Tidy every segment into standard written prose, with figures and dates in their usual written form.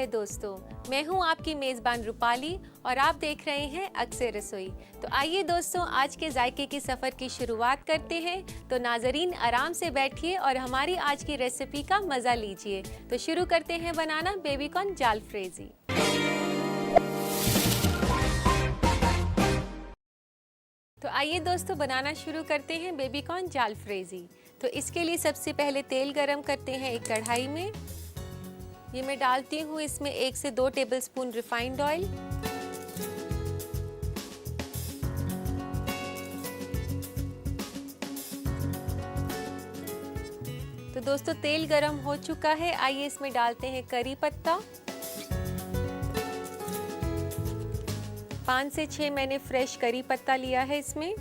है दोस्तों, मैं हूं आपकी मेज़बान रूपाली और आप देख रहे हैं अक्सर रसोई। तो आइए दोस्तों, आज के जायके की सफ़र की शुरुआत करते हैं। तो नाजरीन आराम से बैठिए और हमारी आज की रेसिपी का मज़ा लीजिए। तो शुरू करते हैं बनाना बेबी कॉर्न जालफ्रेजी। तो आइए दोस्तों, बनाना शुरू करते हैं बेबी कॉर्न जालफ्रेजी। तो इसके लिए सबसे पहले तेल गरम करते हैं एक कढ़ाई में। ये मैं डालती हूँ इसमें 1 से 2 टेबलस्पून रिफाइंड ऑयल। तो दोस्तों तेल गरम हो चुका है, आइए इसमें डालते हैं करी पत्ता। 5 से 6 मैंने फ्रेश करी पत्ता लिया है इसमें।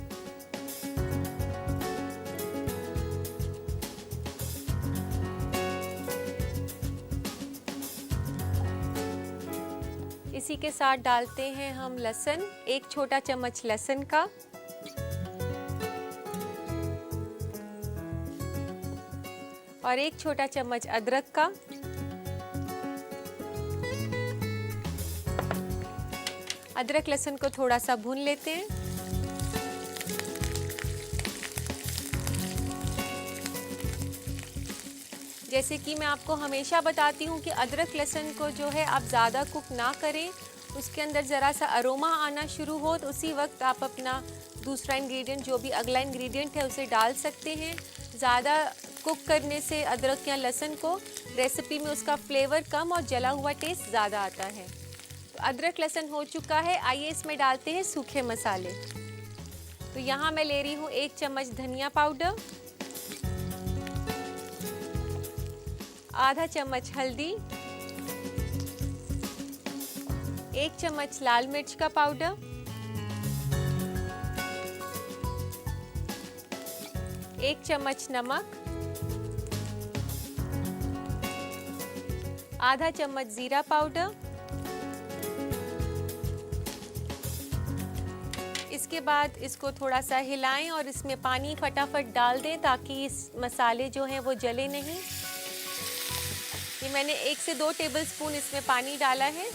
इसी के साथ डालते हैं हम लहसुन, 1 छोटा चम्मच लहसुन का। और 1 छोटा चम्मच अदरक का। अदरक लहसुन को थोड़ा सा भून लेते हैं। जैसे कि मैं आपको हमेशा बताती हूँ कि अदरक लहसुन को जो है आप ज़्यादा कुक ना करें, उसके अंदर ज़रा सा अरोमा आना शुरू हो तो उसी वक्त आप अपना दूसरा इंग्रेडिएंट, जो भी अगला इंग्रेडिएंट है, उसे डाल सकते हैं। ज़्यादा कुक करने से अदरक या लहसुन को रेसिपी में उसका फ्लेवर कम और जला हुआ टेस्ट ज़्यादा आता है। तो अदरक लहसुन हो चुका है, आइए इसमें डालते हैं सूखे मसाले। तो यहाँ मैं ले रही हूँ 1 चम्मच धनिया पाउडर, आधा चम्मच हल्दी, 1 चम्मच लाल मिर्च का पाउडर, 1 चम्मच नमक, आधा चम्मच जीरा पाउडर। इसके बाद इसको थोड़ा सा हिलाएं और इसमें पानी फटाफट डाल दें ताकि इस मसाले जो हैं वो जले नहीं। ये मैंने 1 से 2 टेबलस्पून इसमें पानी डाला है।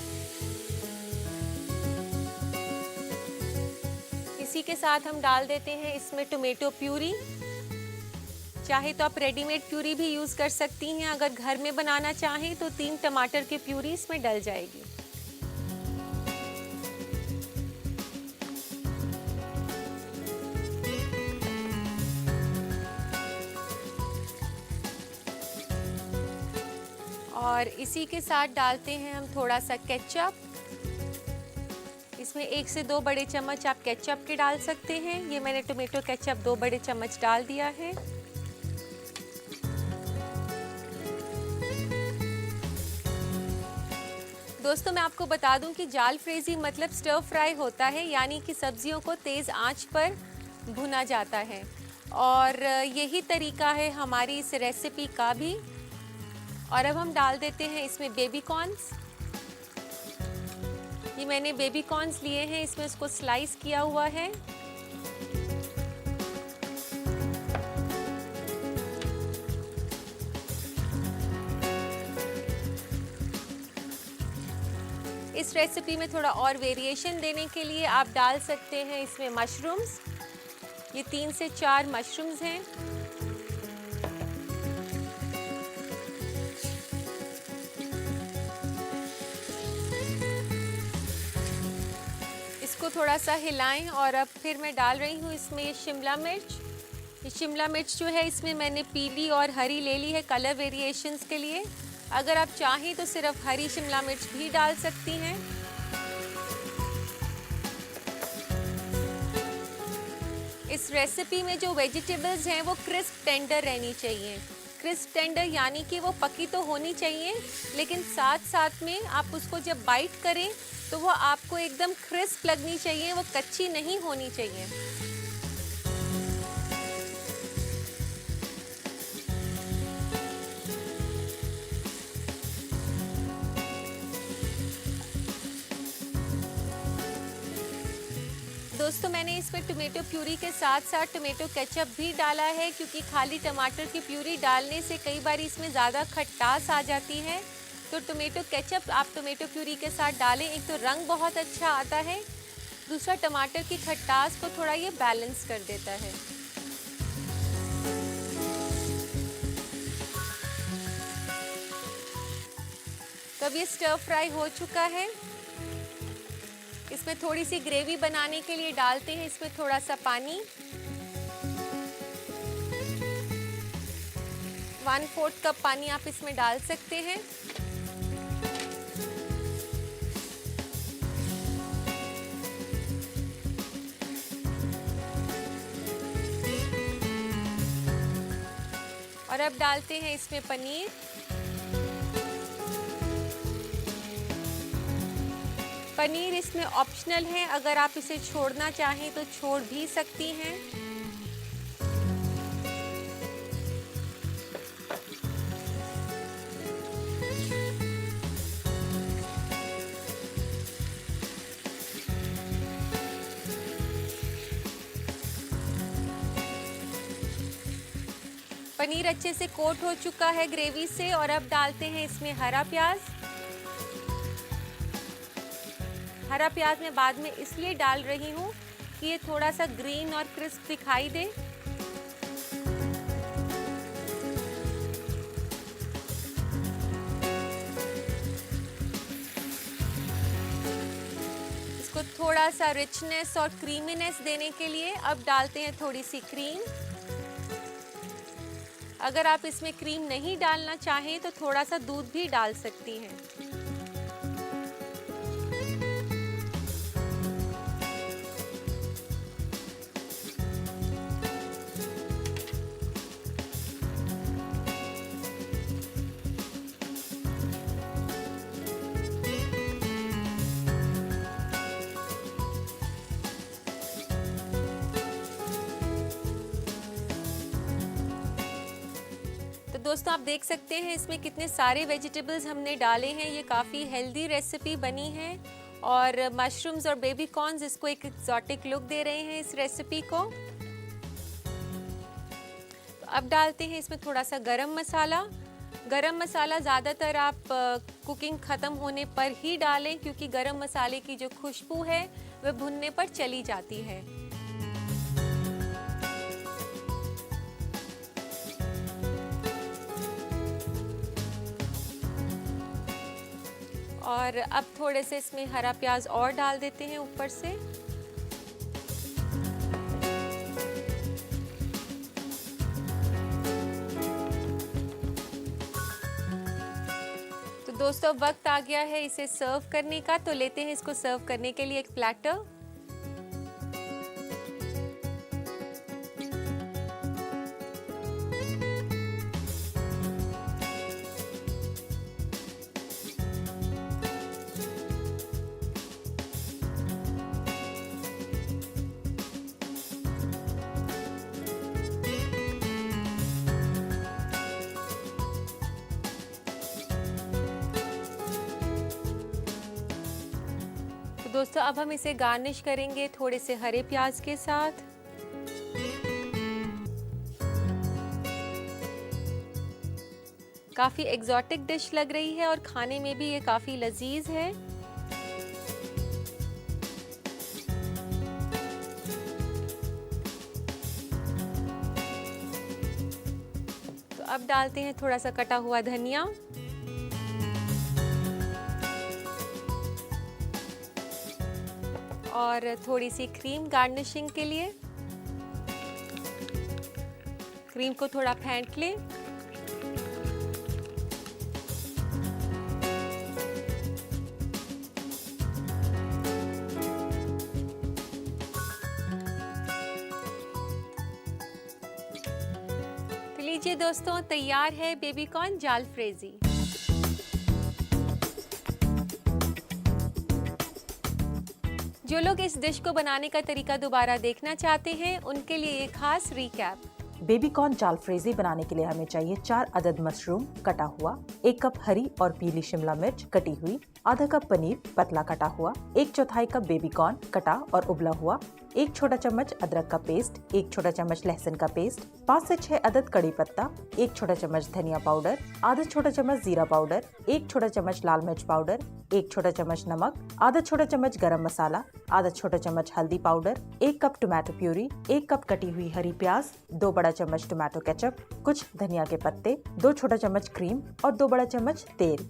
इसी के साथ हम डाल देते हैं इसमें टोमेटो प्यूरी। चाहे तो आप रेडीमेड प्यूरी भी यूज़ कर सकती हैं, अगर घर में बनाना चाहें तो 3 टमाटर की प्यूरी इसमें डल जाएगी। और इसी के साथ डालते हैं हम थोड़ा सा केचप। इसमें 1 से 2 बड़े चम्मच आप केचप के डाल सकते हैं। ये मैंने टोमेटो केचप 2 बड़े चम्मच डाल दिया है। दोस्तों मैं आपको बता दूं कि जालफ्रेजी मतलब स्टर फ्राई होता है, यानी कि सब्जियों को तेज़ आंच पर भुना जाता है। और यही तरीका है हमारी इस रेसिपी का भी। और अब हम डाल देते हैं इसमें बेबी कॉर्न्स। ये मैंने बेबी कॉर्न्स लिए हैं, इसमें इसको स्लाइस किया हुआ है। इस रेसिपी में थोड़ा और वेरिएशन देने के लिए आप डाल सकते हैं इसमें मशरूम्स। ये 3 से 4 मशरूम्स हैं। इसको थोड़ा सा हिलाएं और अब फिर मैं डाल रही हूँ इसमें ये शिमला मिर्च। ये शिमला मिर्च जो है इसमें मैंने पीली और हरी ले ली है कलर वेरिएशंस के लिए। अगर आप चाहें तो सिर्फ हरी शिमला मिर्च भी डाल सकती हैं। इस रेसिपी में जो वेजिटेबल्स हैं वो क्रिस्प टेंडर रहनी चाहिए। क्रिस्प टेंडर यानी कि वो पकी तो होनी चाहिए, लेकिन साथ साथ में आप उसको जब बाइट करें तो वो आपको एकदम क्रिस्प लगनी चाहिए, वो कच्ची नहीं होनी चाहिए। दोस्तों मैंने इस पर टोमेटो प्यूरी के साथ साथ टोमेटो केचप भी डाला है, क्योंकि खाली टमाटर की प्यूरी डालने से कई बार इसमें ज़्यादा खटास आ जाती है। तो टोमेटो केचप आप टोमेटो प्यूरी के साथ डालें, एक तो रंग बहुत अच्छा आता है, दूसरा टमाटर की खटास को थोड़ा ये बैलेंस कर देता है। तो अब ये स्टर फ्राई हो चुका है। इसमें थोड़ी सी ग्रेवी बनाने के लिए डालते हैं इसमें थोड़ा सा पानी, 1/4 कप पानी आप इसमें डाल सकते हैं। और अब डालते हैं इसमें पनीर। पनीर इसमें ऑप्शनल है, अगर आप इसे छोड़ना चाहें तो छोड़ भी सकती हैं। पनीर अच्छे से कोट हो चुका है ग्रेवी से और अब डालते हैं इसमें हरा प्याज। हरा प्याज मैं बाद में इसलिए डाल रही हूँ कि ये थोड़ा सा ग्रीन और क्रिस्प दिखाई दे। इसको थोड़ा सा रिचनेस और क्रीमीनेस देने के लिए अब डालते हैं थोड़ी सी क्रीम। अगर आप इसमें क्रीम नहीं डालना चाहें तो थोड़ा सा दूध भी डाल सकती हैं। दोस्तों आप देख सकते हैं इसमें कितने सारे वेजिटेबल्स हमने डाले हैं। ये काफ़ी हेल्दी रेसिपी बनी है और मशरूम्स और बेबी कॉर्न्स इसको एक एक्सोटिक लुक दे रहे हैं इस रेसिपी को। तो अब डालते हैं इसमें थोड़ा सा गरम मसाला। गरम मसाला ज़्यादातर आप कुकिंग ख़त्म होने पर ही डालें क्योंकि गरम मसाले की जो खुशबू है वह भुनने पर चली जाती है। और अब थोड़े से इसमें हरा प्याज और डाल देते हैं ऊपर से। तो दोस्तों वक्त आ गया है इसे सर्व करने का, तो लेते हैं इसको सर्व करने के लिए एक प्लेटर। दोस्तों अब हम इसे गार्निश करेंगे थोड़े से हरे प्याज के साथ। काफी एग्जॉटिक डिश लग रही है और खाने में भी ये काफी लजीज है। तो अब डालते हैं थोड़ा सा कटा हुआ धनिया और थोड़ी सी क्रीम गार्निशिंग के लिए। क्रीम को थोड़ा फेंट लें। तो लीजिए दोस्तों तैयार है बेबी कॉर्न जालफ्रेजी। जो लोग इस डिश को बनाने का तरीका दोबारा देखना चाहते हैं उनके लिए एक खास रिकैप। बेबी कॉर्न जालफ्रेजी बनाने के लिए हमें चाहिए 4 अदद मशरूम कटा हुआ, 1 कप हरी और पीली शिमला मिर्च कटी हुई, आधा कप पनीर पतला कटा हुआ, 1/4 कप बेबी कॉर्न कटा और उबला हुआ, 1 छोटा चम्मच अदरक का पेस्ट, 1 छोटा चम्मच लहसुन का पेस्ट, 5 से 6 अदद कड़ी पत्ता, 1 छोटा चम्मच धनिया पाउडर, आधा छोटा चम्मच जीरा पाउडर, 1 छोटा चम्मच लाल मिर्च पाउडर, 1 छोटा चम्मच नमक, आधा छोटा चम्मच गरम मसाला, आधा छोटा चम्मच हल्दी powder, 1 cup tomato puree, 1 cup कटी हुई हरी प्याज, 2 बड़ा चम्मच टोमेटो केचप, कुछ धनिया के पत्ते, 2 छोटा चम्मच क्रीम और 2 बड़ा चम्मच तेल।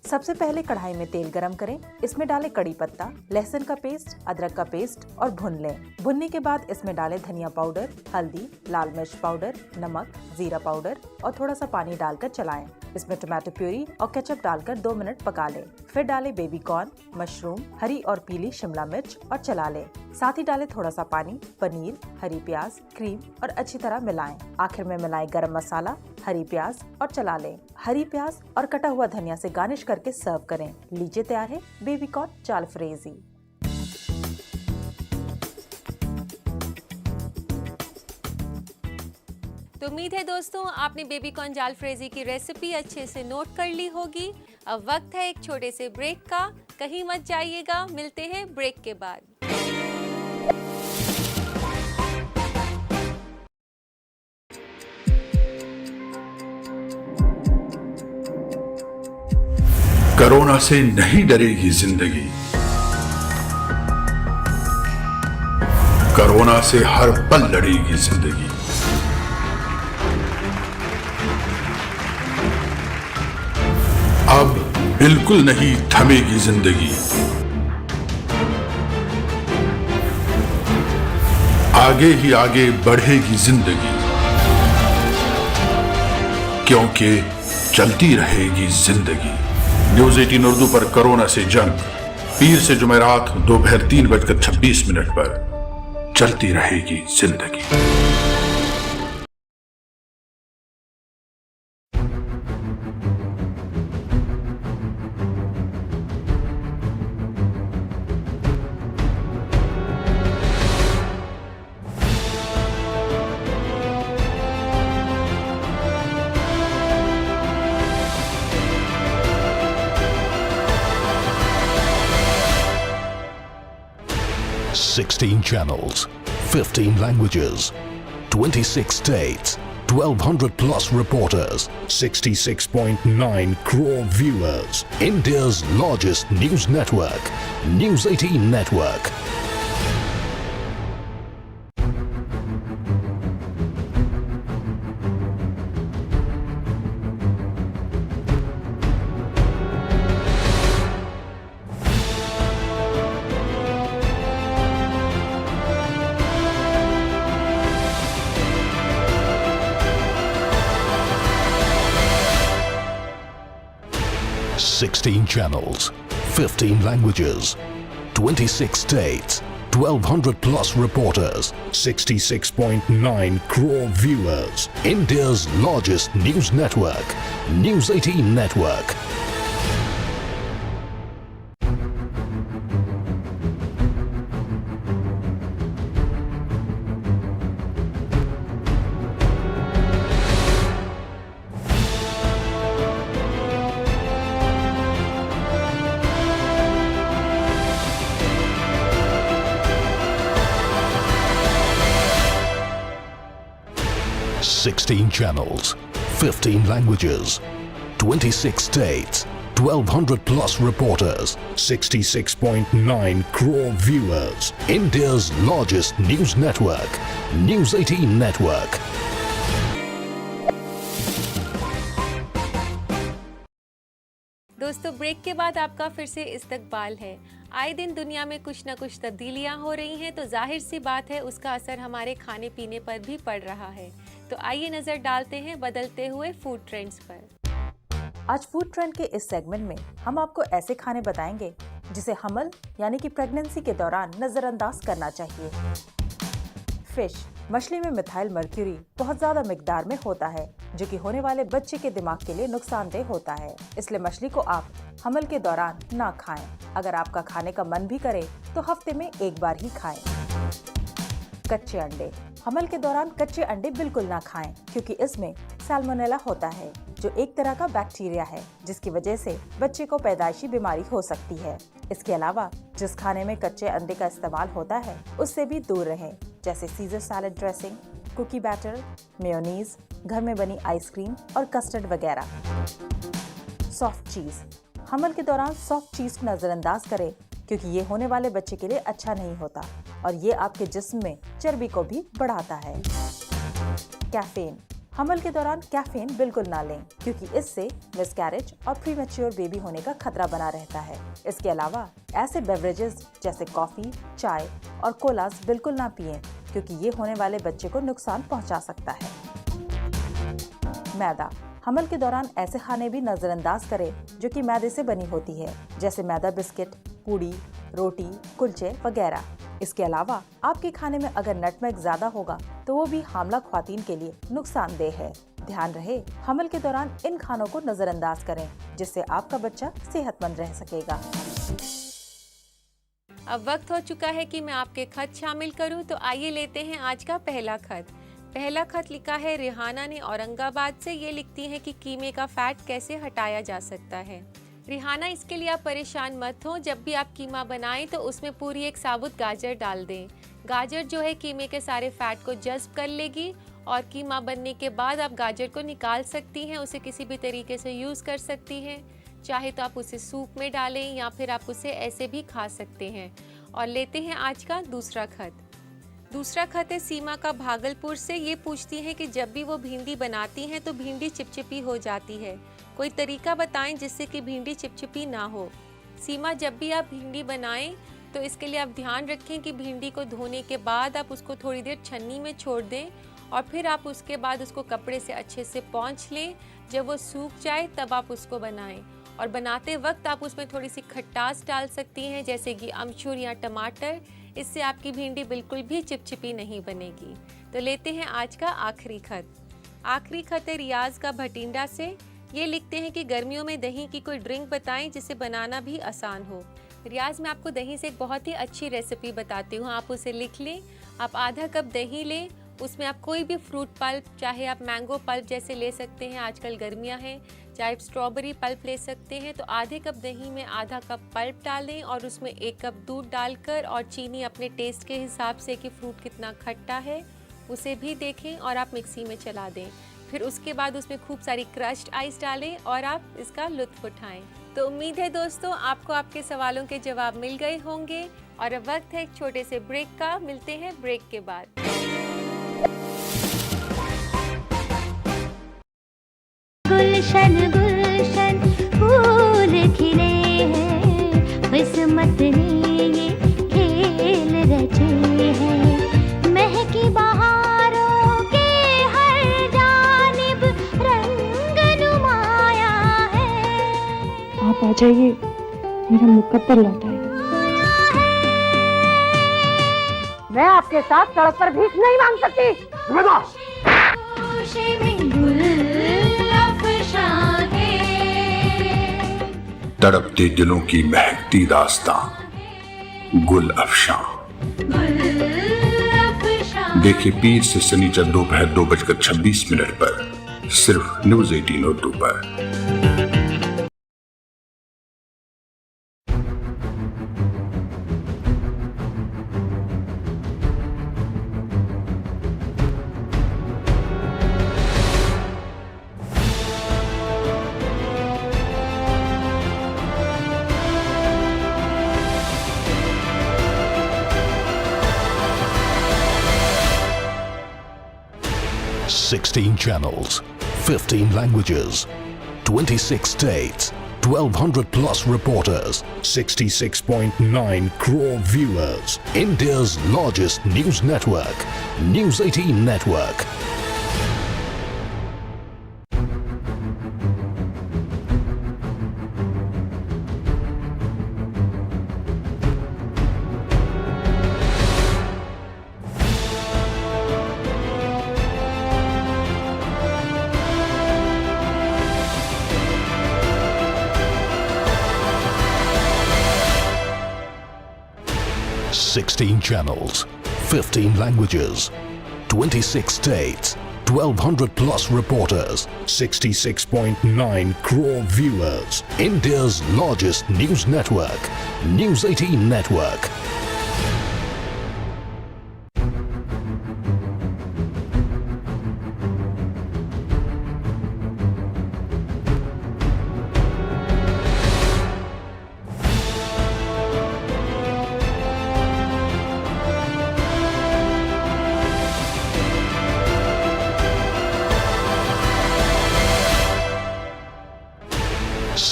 सबसे पहले कढ़ाई में तेल गरम करें, इसमें डालें कड़ी पत्ता, लहसुन का पेस्ट, अदरक का पेस्ट और भून लें। भुनने के बाद इसमें डालें धनिया पाउडर, हल्दी, लाल मिर्च पाउडर, नमक, जीरा पाउडर और थोड़ा सा पानी डालकर चलाएं। इसमें टोमेटो प्यूरी और केचप डालकर 2 मिनट पका लें। फिर डालें बेबी कॉर्न, मशरूम, हरी और पीली शिमला मिर्च और चला लें। साथ ही डालें थोड़ा सा पानी, पनीर, हरी प्याज, क्रीम और अच्छी तरह मिलाएं। आखिर में मिलाएं गरम मसाला, हरी प्याज और चला लें। हरी प्याज और कटा हुआ धनिया से गार्निश करके सर्व करें। लीजिए तैयार है बेबी कॉर्न जालफ्रेजी। तो उम्मीद है दोस्तों आपने बेबी कॉर्न जालफ्रेजी की रेसिपी अच्छे से नोट कर ली होगी। अब वक्त है एक छोटे से ब्रेक का, कहीं मत जाइएगा, मिलते हैं ब्रेक के बाद। कोरोना से नहीं डरेगी जिंदगी, कोरोना से हर पल लड़ेगी जिंदगी। अब बिल्कुल नहीं थमेगी जिंदगी, आगे ही आगे बढ़ेगी जिंदगी, क्योंकि चलती रहेगी जिंदगी। न्यूज 18 उर्दू पर कोरोना से जंग, पीर से जुमेरात दोपहर 3:26 पर चलती रहेगी जिंदगी। Sixteen channels, 15 languages, 26 states, 1,200 plus reporters, 66.9 crore viewers. India's largest news network, News 18 Network. Sixteen channels, 15 languages, 26 states, 1,200 plus reporters, 66.9 crore viewers. India's largest news network, News 18 Network. Sixteen channels, 15 languages, 26 states, 1,200 plus reporters, 66.9 crore viewers. India's largest news network, News 18 Network. दोस्तों break के बाद आपका फिर से इस्तकबाल है। आए दिन दुनिया में कुछ ना कुछ तब्दीलियां हो रही हैं, तो जाहिर सी बात है उसका असर हमारे खाने पीने पर भी पड़ रहा है। तो आइए नजर डालते हैं बदलते हुए फूड ट्रेंड्स पर। आज फूड ट्रेंड के इस सेगमेंट में हम आपको ऐसे खाने बताएंगे जिसे हमल यानी कि प्रेगनेंसी के दौरान नजरअंदाज करना चाहिए। फिश, मछली में मिथाइल मर्क्यूरी बहुत ज्यादा मिकदार में होता है, जो कि होने वाले बच्चे के दिमाग के लिए नुकसानदेह होता है। इसलिए मछली को आप हमल के दौरान ना खाएं। अगर आपका खाने का मन भी करे तो हफ्ते में एक बार ही खाएं। कच्चे अंडे, हमल के दौरान कच्चे अंडे बिल्कुल ना खाएं, क्योंकि इसमें सैल्मोनेला होता है, जो एक तरह का बैक्टीरिया है जिसकी वजह से बच्चे को पैदाइशी बीमारी हो सकती है। इसके अलावा जिस खाने में कच्चे अंडे का इस्तेमाल होता है उससे भी दूर रहें, जैसे Caesar salad dressing, cookie batter, mayonnaise, घर में बनी आइसक्रीम और कस्टर्ड वगैरह। सॉफ्ट चीज। हमल के दौरान सॉफ्ट चीज को नजरअंदाज करें क्योंकि ये होने वाले बच्चे के लिए अच्छा नहीं होता और ये आपके जिस्म में चर्बी को भी बढ़ाता है। कैफीन। हमल के दौरान कैफीन बिल्कुल ना लें क्योंकि इससे मिसकैरेज और प्रीमैच्योर बेबी होने का खतरा बना रहता है। इसके अलावा ऐसे बेवरेजेस जैसे कॉफी, चाय और कोलास बिल्कुल ना पिएं क्योंकि ये होने वाले बच्चे को नुकसान पहुंचा सकता है। मैदा। हमल के दौरान ऐसे खाने भी नजरअंदाज करें जो कि मैदे से बनी होती है, जैसे मैदा बिस्किट, पूड़ी, रोटी, कुलचे वगैरह। इसके अलावा आपके खाने में अगर नटमेग ज्यादा होगा तो वो भी हामला ख्वातीन के लिए नुकसानदेह है। ध्यान रहे, हमल के दौरान इन खानों को नजरअंदाज करें जिससे आपका बच्चा सेहतमंद रह सकेगा। अब वक्त हो चुका है कि मैं आपके खत शामिल करूं, तो आइए लेते हैं आज का पहला खत। पहला खत लिखा है रिहाना ने औरंगाबाद से। ये लिखती हैं कि कीमे का फैट कैसे हटाया जा सकता है। रिहाना, इसके लिए आप परेशान मत हो। जब भी आप कीमा बनाएं तो उसमें पूरी एक साबुत गाजर डाल दें। गाजर जो है कीमे के सारे फैट को जज्ब कर लेगी और कीमा बनने के बाद आप गाजर को निकाल सकती हैं। उसे किसी भी तरीके से यूज़ कर सकती हैं। चाहे तो आप उसे सूप में डालें या फिर आप उसे ऐसे भी खा सकते हैं। और लेते हैं आज का दूसरा खत। दूसरा खत है सीमा का भागलपुर से। ये पूछती हैं कि जब भी वो भिंडी बनाती हैं तो भिंडी चिपचिपी हो जाती है। कोई तरीका बताएं जिससे कि भिंडी चिपचिपी ना हो। सीमा, जब भी आप भिंडी बनाएं तो इसके लिए आप ध्यान रखें कि भिंडी को धोने के बाद आप उसको थोड़ी देर छन्नी में छोड़ दें और फिर आप उसके बाद उसको कपड़े से अच्छे से पोंछ लें। जब वो सूख जाए तब आप उसको बनाएं। और बनाते वक्त आप उसमें थोड़ी सी खटास डाल सकती हैं, जैसे कि अमचूर या टमाटर। इससे आपकी भिंडी बिल्कुल भी चिपचिपी नहीं बनेगी। तो लेते हैं आज का आखिरी खत। आखिरी खत है रियाज का भटिंडा से। ये लिखते हैं कि गर्मियों में दही की कोई ड्रिंक बताएं जिसे बनाना भी आसान हो। रियाज, मैं आपको दही से एक बहुत ही अच्छी रेसिपी बताती हूँ, आप उसे लिख लें। आप आधा कप दही लें, उसमें आप कोई भी फ्रूट पल्प, चाहे आप मैंगो पल्प जैसे ले सकते हैं, आजकल गर्मियाँ हैं, चाहे आप स्ट्रॉबेरी पल्प ले सकते हैं। तो आधे कप दही में आधा कप पल्प डालें और उसमें 1 कप दूध डालकर और चीनी अपने टेस्ट के हिसाब से कि फ्रूट कितना खट्टा है उसे भी देखें और आप मिक्सी में चला दें। फिर उसके बाद उसमें खूब सारी क्रश्ड आइस डालें और आप इसका लुत्फ उठाएं। तो उम्मीद है दोस्तों आपको आपके सवालों के जवाब मिल गए होंगे और अब वक्त है एक छोटे से ब्रेक का। मिलते हैं ब्रेक के बाद। गुलशन गुलशन फूल खिले हैं, किस्मत ने ये खेल रचे हैं। महकी बहारों के हर जानिब रंग नुमाया है। आप आ जाइए, मेरा मुकद्दर लौट आएगा। मैं आपके साथ सड़क पर भीख नहीं मांग सकती। तड़पते दिलों की महकती दास्तां गुल अफशां। देखिए पीर से शनिचर दोपहर 2:26 पर सिर्फ न्यूज़ 18 उर्दू पर। $16 channels, 15 languages, 26 states, 1,200 plus reporters, 66.9 crore viewers. India's largest news network, News 18 Network. $16 channels, 15 languages, 26 states, 1,200 plus reporters, 66.9 crore viewers. India's largest news network, News 18 Network.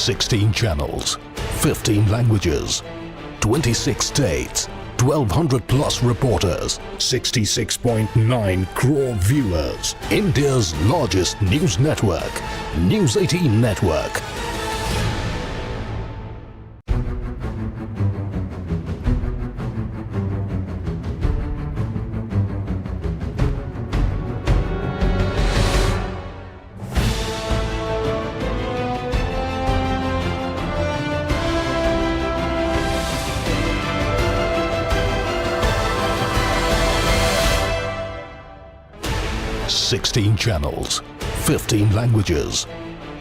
Sixteen channels, 15 languages, 26 states, 1,200 plus reporters, 66.9 crore viewers. India's largest news network, News 18 Network. Sixteen channels, 15 languages,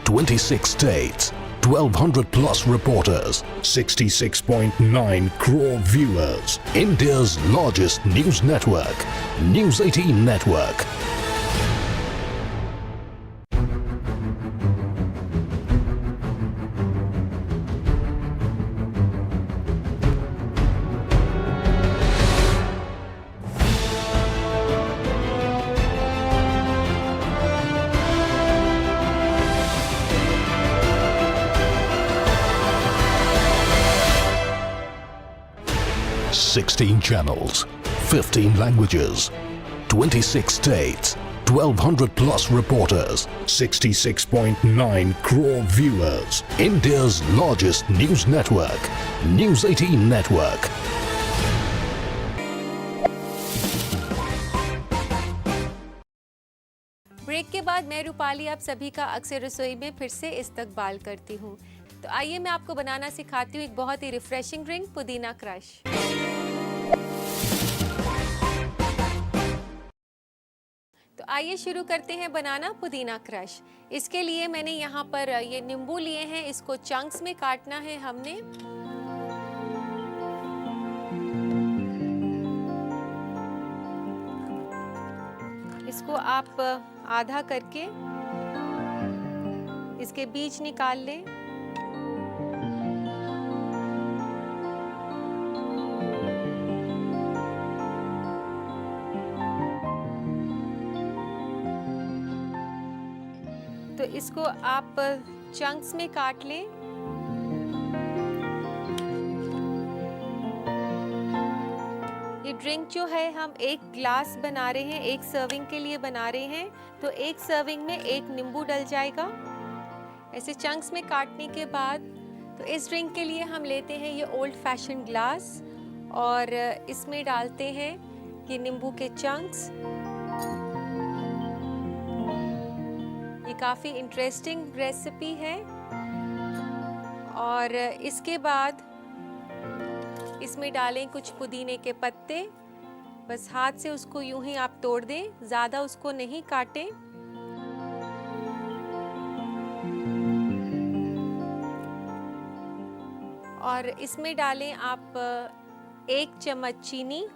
26 states, 1,200 plus reporters, 66.9 crore viewers. India's largest news network, News 18 Network. Sixteen channels, 15 languages, 26 states, 1,200 plus reporters, 66.9 crore viewers. India's largest news network, News 18 Network. Break के बाद मैं रूपाली आप सभी का अक्सर रसोई में फिर से इस्तकबाल करती हूँ। तो आइए मैं आपको बनाना सिखाती हूँ एक बहुत ही रिफ्रेशिंग ड्रिंक, पुदीना क्रश। तो आइए शुरू करते हैं बनाना पुदीना क्रश। इसके लिए मैंने यहाँ पर ये नींबू लिए हैं, इसको चंक्स में काटना है हमने। इसको आप आधा करके इसके बीज निकाल लें। तो इसको आप चंक्स में काट लें। ये ड्रिंक जो है हम एक ग्लास बना रहे हैं, एक सर्विंग के लिए बना रहे हैं, तो एक सर्विंग में एक नींबू डल जाएगा। ऐसे चंक्स में काटने के बाद तो इस ड्रिंक के लिए हम लेते हैं ये ओल्ड फैशन ग्लास और इसमें डालते हैं ये नींबू के चंक्स। ये काफ़ी इंटरेस्टिंग रेसिपी है। और इसके बाद इसमें डालें कुछ पुदीने के पत्ते। बस हाथ से उसको यूं ही आप तोड़ दें, ज़्यादा उसको नहीं काटें। और इसमें डालें आप 1 चम्मच चीनी,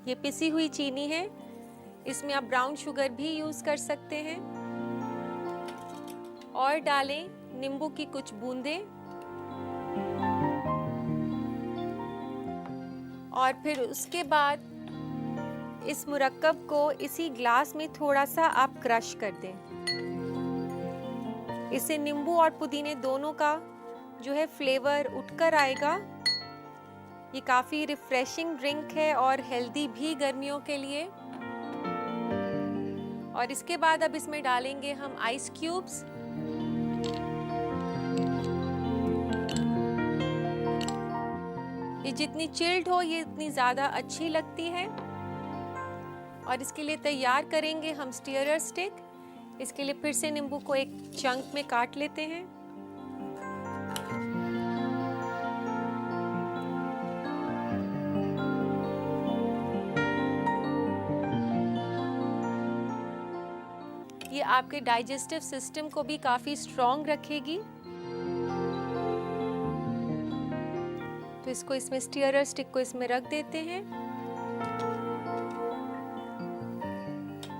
ये पिसी हुई चीनी है। इसमें आप ब्राउन शुगर भी यूज़ कर सकते हैं। और डालें नींबू की कुछ बूंदें और फिर उसके बाद इस मुरक्कब को इसी ग्लास में थोड़ा सा आप क्रश कर दें। इससे नींबू और पुदीने दोनों का जो है फ्लेवर उठकर आएगा। ये काफ़ी रिफ्रेशिंग ड्रिंक है और हेल्दी भी गर्मियों के लिए। और इसके बाद अब इसमें डालेंगे हम आइस क्यूब्स। ये जितनी चिल्ड हो ये इतनी ज़्यादा अच्छी लगती है। और इसके लिए तैयार करेंगे हम स्टीयरर स्टिक। इसके लिए फिर से नींबू को एक चंक में काट लेते हैं। ये आपके डाइजेस्टिव सिस्टम को भी काफ़ी स्ट्रॉन्ग रखेगी। तो इसको इसमें स्टीयरर स्टिक को इसमें रख देते हैं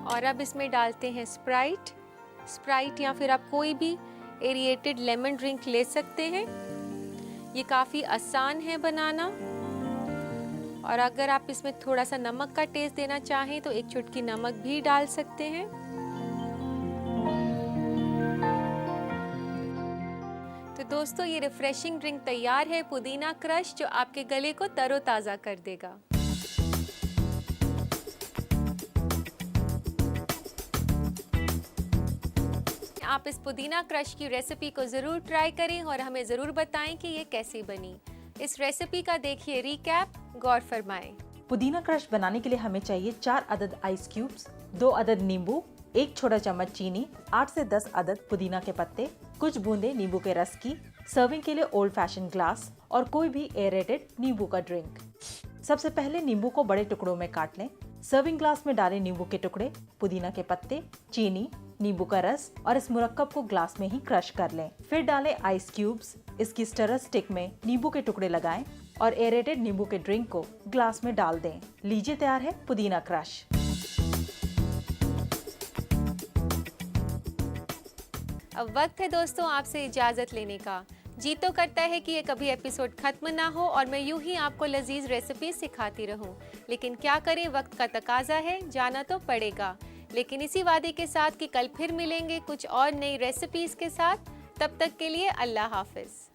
और अब इसमें डालते हैं स्प्राइट या फिर आप कोई भी एरिएटेड लेमन ड्रिंक ले सकते हैं। ये काफ़ी आसान है बनाना और अगर आप इसमें थोड़ा सा नमक का टेस्ट देना चाहें तो एक चुटकी नमक भी डाल सकते हैं। तो दोस्तों ये रिफ्रेशिंग ड्रिंक तैयार है, पुदीना क्रश, जो आपके गले को तरोताज़ा कर देगा। आप इस पुदीना क्रश की रेसिपी को ज़रूर ट्राई करें और हमें ज़रूर बताएं कि ये कैसी बनी। इस रेसिपी का देखिए रिकैप, गौर फरमाएं। पुदीना क्रश बनाने के लिए हमें चाहिए 4 अदद आइस क्यूब्स, 2 अदद नींबू, 1 छोटा चम्मच चीनी, 8 से 10 अदद पुदीना के पत्ते, कुछ बूंदे नींबू के रस की, सर्विंग के लिए ओल्ड फैशन ग्लास और कोई भी एरेटेड नींबू का ड्रिंक। सबसे पहले नींबू को बड़े टुकड़ों में काट लें। सर्विंग ग्लास में डालें नींबू के टुकड़े, पुदीना के पत्ते, चीनी, नींबू का रस और इस मुरक्कब को ग्लास में ही क्रश कर लें। फिर डालें आइस क्यूब्स। इसकी स्टरर स्टिक में नींबू के टुकड़े लगाएं और एरेटेड नींबू के ड्रिंक को ग्लास में डाल दें। लीजिए तैयार है पुदीना क्रश। अब वक्त है दोस्तों आपसे इजाज़त लेने का। जी तो करता है कि ये कभी एपिसोड खत्म ना हो और मैं यूं ही आपको लजीज रेसिपी सिखाती रहूं, लेकिन क्या करें, वक्त का तकाजा है, जाना तो पड़ेगा। लेकिन इसी वादे के साथ कि कल फिर मिलेंगे कुछ और नई रेसिपीज के साथ। तब तक के लिए अल्लाह हाफिज।